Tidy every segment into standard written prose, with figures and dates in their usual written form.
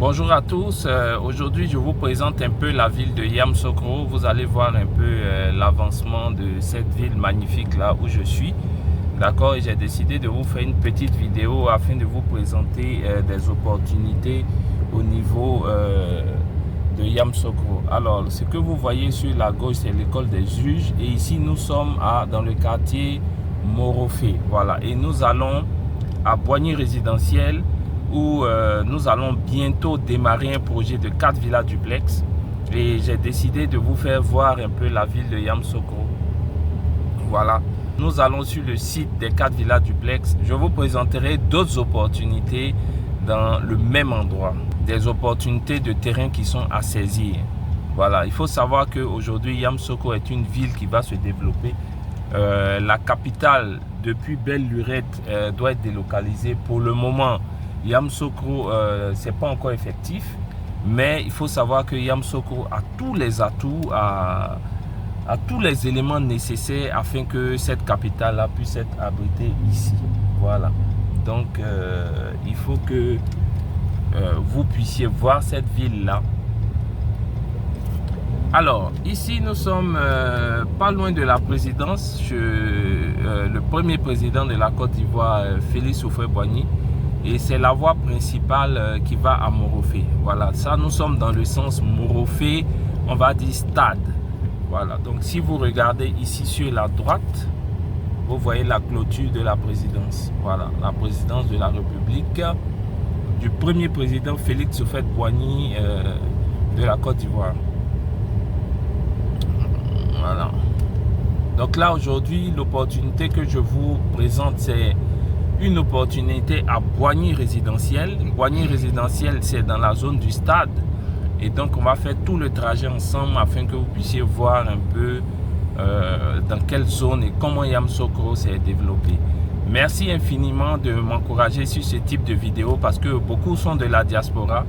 Bonjour à tous, aujourd'hui je vous présente un peu la ville de Yamoussoukro. Vous allez voir un peu l'avancement de cette ville magnifique là où je suis. D'accord, et j'ai décidé de vous faire une petite vidéo afin de vous présenter des opportunités au niveau de Yamoussoukro. Alors, ce que vous voyez sur la gauche, c'est l'école des juges. Et ici, nous sommes dans le quartier Morofé. Voilà, et nous allons à Boigny résidentiel où nous allons bientôt démarrer un projet de 4 villas duplex. Et j'ai décidé de vous faire voir un peu la ville de Yamoussoukro. Voilà. Nous allons sur le site des 4 villas duplex. Je vous présenterai d'autres opportunités dans le même endroit. Des opportunités de terrain qui sont à saisir. Voilà, il faut savoir qu'aujourd'hui, Yamoussoukro est une ville qui va se développer. La capitale, depuis Belle-Lurette, doit être délocalisée. Pour le moment, Yamoussoukro, ce n'est pas encore effectif. Mais il faut savoir que Yamoussoukro a tous les atouts, a tous les éléments nécessaires afin que cette capitale puisse être abritée ici. Voilà. Donc, il faut que vous puissiez voir cette ville-là. Alors, ici, nous sommes pas loin de la présidence. Le premier président de la Côte d'Ivoire, Félix Houphouët-Boigny. Et c'est la voie principale qui va à Morofé. Voilà, ça, nous sommes dans le sens Morofé, on va dire stade. Voilà, donc si vous regardez ici sur la droite, vous voyez la clôture de la présidence. Voilà, la présidence de la République du premier président Félix Houphouët-Boigny de la Côte d'Ivoire. Voilà. Donc là, aujourd'hui, l'opportunité que je vous présente, c'est une opportunité à Boigny résidentiel. Boigny résidentiel, c'est dans la zone du stade. Et donc, on va faire tout le trajet ensemble afin que vous puissiez voir un peu dans quelle zone et comment Yamoussoukro s'est développé. Merci infiniment de m'encourager sur ce type de vidéo parce que beaucoup sont de la diaspora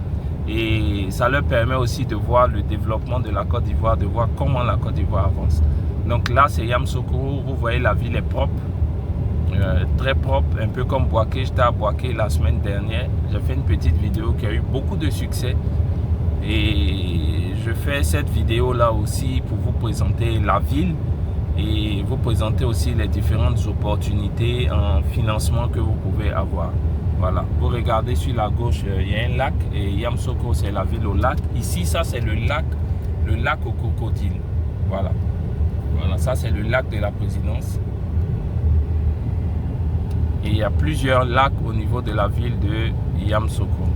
et ça leur permet aussi de voir le développement de la Côte d'Ivoire, de voir comment la Côte d'Ivoire avance. Donc là, c'est Yamoussoukro. Vous voyez, la ville est propre. Très propre, un peu comme Bouaké. J'étais à Bouaké la semaine dernière. J'ai fait une petite vidéo qui a eu beaucoup de succès. Et je fais cette vidéo là aussi pour vous présenter la ville et vous présenter aussi les différentes opportunités en financement que vous pouvez avoir. Voilà, vous regardez sur la gauche, il y a un lac et Yamoussoukro c'est la ville au lac. Ici, ça c'est le lac aux crocodiles. Voilà, voilà, ça c'est le lac de la présidence. Et il y a plusieurs lacs au niveau de la ville de Yamoussoukro.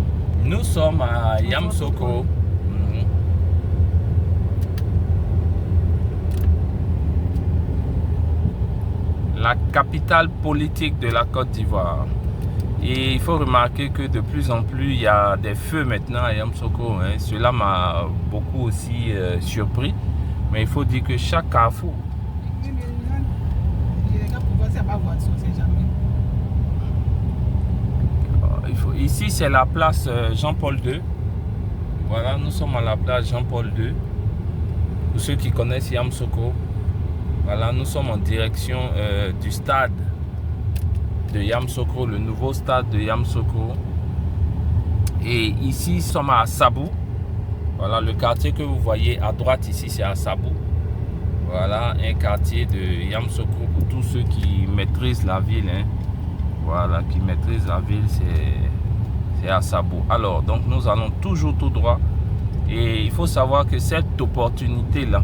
Nous sommes à Yamoussoukro. La capitale politique de la Côte d'Ivoire. Et il faut remarquer que de plus en plus, il y a des feux maintenant à Yamoussoukro. Hein. Cela m'a beaucoup aussi surpris. Mais il faut dire que chaque carrefour... Ici, c'est la place Jean-Paul II. Voilà, nous sommes à la place Jean-Paul II. Pour ceux qui connaissent Yamoussoukro. Voilà, nous sommes en direction du stade de Yamoussoukro, le nouveau stade de Yamoussoukro. Et ici, nous sommes à Sabou. Voilà, le quartier que vous voyez à droite ici, c'est à Sabou. Voilà, un quartier de Yamoussoukro pour tous ceux qui maîtrisent la ville. Hein. Voilà, qui maîtrisent la ville, c'est à Sabou. Alors, donc nous allons toujours tout droit. Et il faut savoir que cette opportunité-là,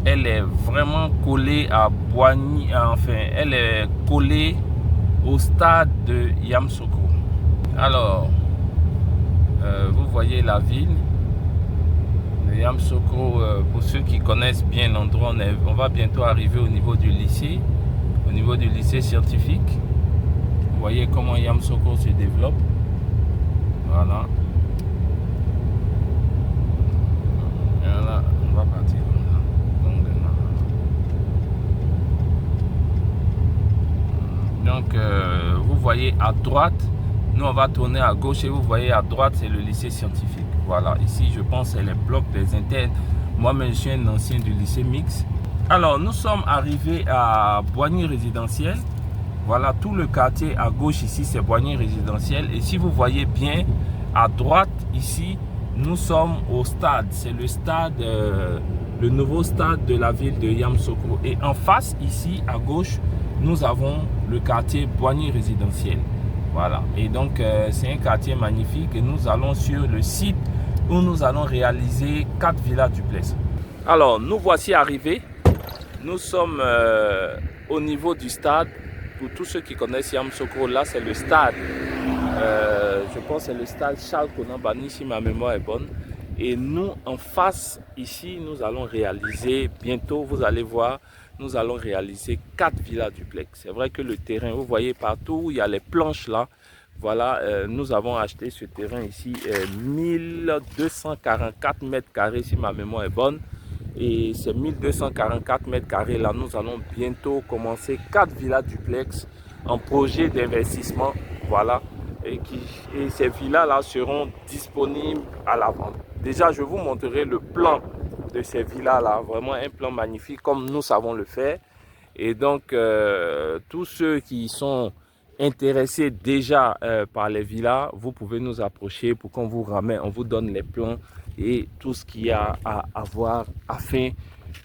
elle est vraiment collée à Boigny, enfin, elle est collée au stade de Yamoussoukro. Alors, vous voyez la ville de Yamoussoukro. Pour ceux qui connaissent bien l'endroit, on va bientôt arriver au niveau du lycée scientifique. Vous voyez comment Yamoussoukro se développe. Voilà. Voilà, on va partir. Donc, vous voyez à droite, nous on va tourner à gauche et vous voyez à droite, c'est le lycée scientifique. Voilà, ici je pense c'est les blocs des internes. Moi-même, je suis un ancien du lycée mixte. Alors, nous sommes arrivés à Boigny résidentiel. Voilà, tout le quartier à gauche ici, c'est Boigny résidentiel. Et si vous voyez bien, À droite, ici, nous sommes au stade. C'est le stade, le nouveau stade de la ville de Yamoussoukro. Et en face, ici, à gauche, nous avons le quartier Boigny résidentiel. Voilà. Et donc, c'est un quartier magnifique. Et nous allons sur le site où nous allons réaliser 4 villas duplex. Alors, nous voici arrivés. Nous sommes au niveau du stade. Pour tous ceux qui connaissent Yamoussoukro, là, c'est le stade. Je pense que c'est le stade Charles Konan Banny, si ma mémoire est bonne. Et nous, en face, ici, nous allons réaliser, bientôt, vous allez voir, nous allons réaliser 4 villas duplex. C'est vrai que le terrain, vous voyez partout, il y a les planches là. Voilà, nous avons acheté ce terrain ici, 1244 mètres carrés, si ma mémoire est bonne. Et ces 1244 mètres carrés là, nous allons bientôt commencer 4 villas duplex en projet d'investissement. Voilà. Et ces villas là seront disponibles à la vente. Déjà, je vous montrerai le plan de ces villas là, vraiment un plan magnifique comme nous savons le faire. Et donc, tous ceux qui sont intéressés déjà par les villas, vous pouvez nous approcher pour qu'on vous ramène, on vous donne les plans et tout ce qu'il y a à voir afin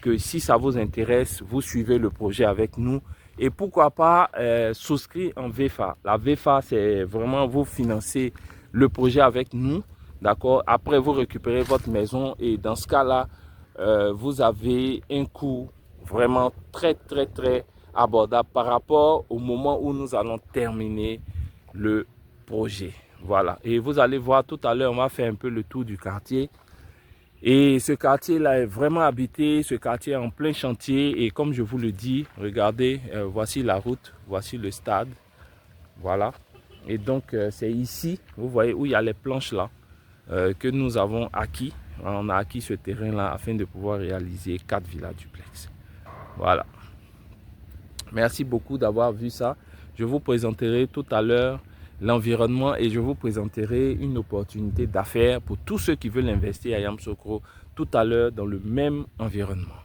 que si ça vous intéresse, vous suivez le projet avec nous. Et pourquoi pas souscrire en VFA. La VFA, c'est vraiment vous financer le projet avec nous. D'accord. Après, vous récupérez votre maison et dans ce cas-là, vous avez un coût vraiment très abordable par rapport au moment où nous allons terminer le projet. Voilà. Et vous allez voir tout à l'heure, on va faire un peu le tour du quartier. Et ce quartier-là est vraiment habité, ce quartier est en plein chantier. Et comme je vous le dis, regardez, voici la route, voici le stade. Voilà. Et donc, c'est ici, vous voyez, où il y a les planches là, que nous avons acquis. On a acquis ce terrain-là afin de pouvoir réaliser 4 villas duplex. Voilà. Merci beaucoup d'avoir vu ça. Je vous présenterai tout à l'heure l'environnement et je vous présenterai une opportunité d'affaires pour tous ceux qui veulent investir à Yamoussoukro tout à l'heure dans le même environnement.